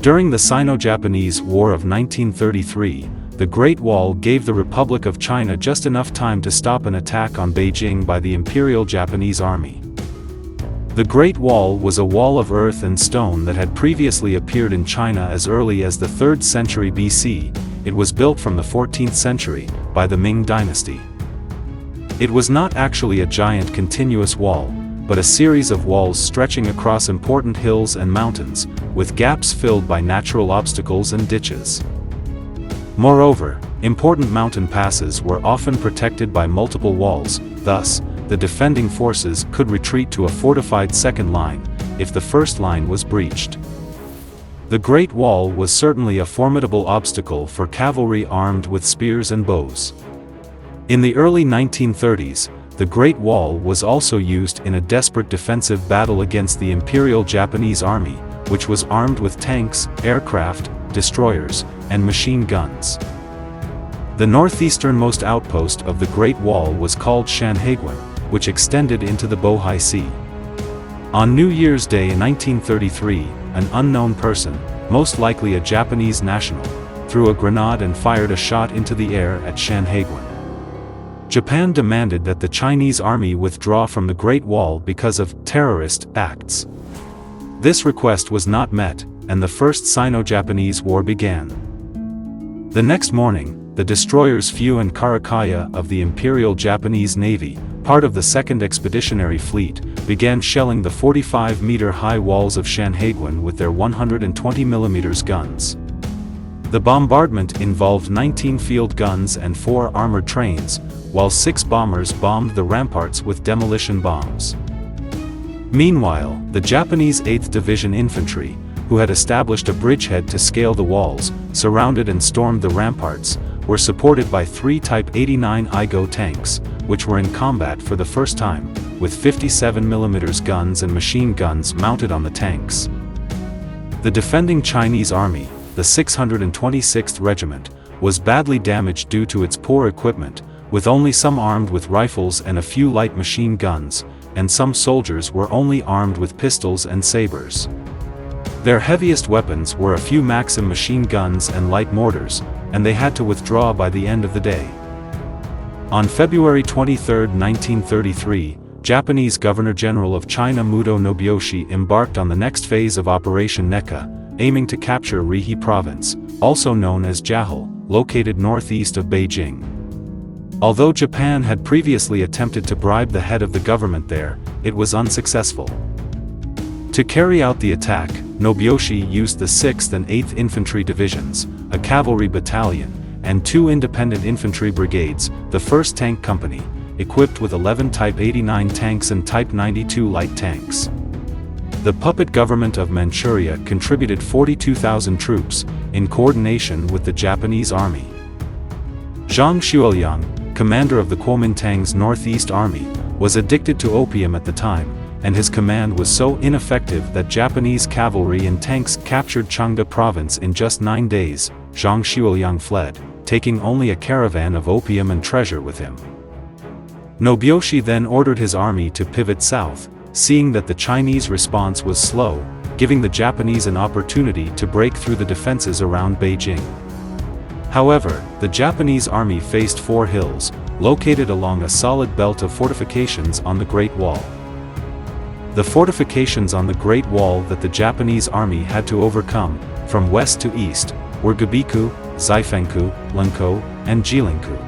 During the Sino-Japanese War of 1933, the Great Wall gave the Republic of China just enough time to stop an attack on Beijing by the Imperial Japanese Army. The Great Wall was a wall of earth and stone that had previously appeared in China as early as the 3rd century BC. It was built from the 14th century, by the Ming dynasty. It was not actually a giant continuous wall, but a series of walls stretching across important hills and mountains, with gaps filled by natural obstacles and ditches. Moreover, important mountain passes were often protected by multiple walls, thus, the defending forces could retreat to a fortified second line, if the first line was breached. The Great Wall was certainly a formidable obstacle for cavalry armed with spears and bows. In the early 1930s, the Great Wall was also used in a desperate defensive battle against the Imperial Japanese Army, which was armed with tanks, aircraft, destroyers, and machine guns. The northeasternmost outpost of the Great Wall was called Shanhaiguan, which extended into the Bohai Sea. On New Year's Day in 1933, an unknown person, most likely a Japanese national, threw a grenade and fired a shot into the air at Shanhaiguan. Japan demanded that the Chinese army withdraw from the Great Wall because of terrorist acts. This request was not met, and the First Sino-Japanese War began. The next morning, the destroyers Fu and Karakaya of the Imperial Japanese Navy, part of the 2nd Expeditionary Fleet, began shelling the 45-meter-high walls of Shanhaiguan with their 120mm guns. The bombardment involved 19 field guns and 4 armored trains, while 6 bombers bombed the ramparts with demolition bombs. Meanwhile, the Japanese 8th Division Infantry, who had established a bridgehead to scale the walls, surrounded and stormed the ramparts, were supported by 3 Type 89 Igo tanks, which were in combat for the first time, with 57mm guns and machine guns mounted on the tanks. The defending Chinese army, the 626th Regiment, was badly damaged due to its poor equipment, with only some armed with rifles and a few light machine guns, and some soldiers were only armed with pistols and sabers. Their heaviest weapons were a few Maxim machine guns and light mortars, and they had to withdraw by the end of the day. On February 23, 1933, Japanese Governor-General of China Muto Nobuyoshi embarked on the next phase of Operation Nekka, aiming to capture Rihe Province, also known as Jahal, located northeast of Beijing. Although Japan had previously attempted to bribe the head of the government there, it was unsuccessful. To carry out the attack, Nobuyoshi used the 6th and 8th Infantry Divisions, a cavalry battalion, and 2 independent infantry brigades, the 1st Tank Company, equipped with 11 Type 89 tanks and Type 92 light tanks. The puppet government of Manchuria contributed 42,000 troops, in coordination with the Japanese army. Zhang Xueliang, commander of the Kuomintang's Northeast Army, was addicted to opium at the time, and his command was so ineffective that Japanese cavalry and tanks captured Changde Province in just 9 days. Zhang Xueliang fled, taking only a caravan of opium and treasure with him. Nobuyoshi then ordered his army to pivot south, seeing that the Chinese response was slow, giving the Japanese an opportunity to break through the defenses around Beijing. However, the Japanese army faced 4 hills, located along a solid belt of fortifications on the Great Wall. The fortifications on the Great Wall that the Japanese army had to overcome, from west to east, were Gabiku, Zaifengku, Lenkou, and Jilinku.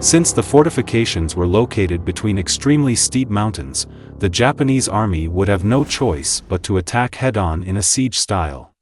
Since the fortifications were located between extremely steep mountains, the Japanese army would have no choice but to attack head-on in a siege style.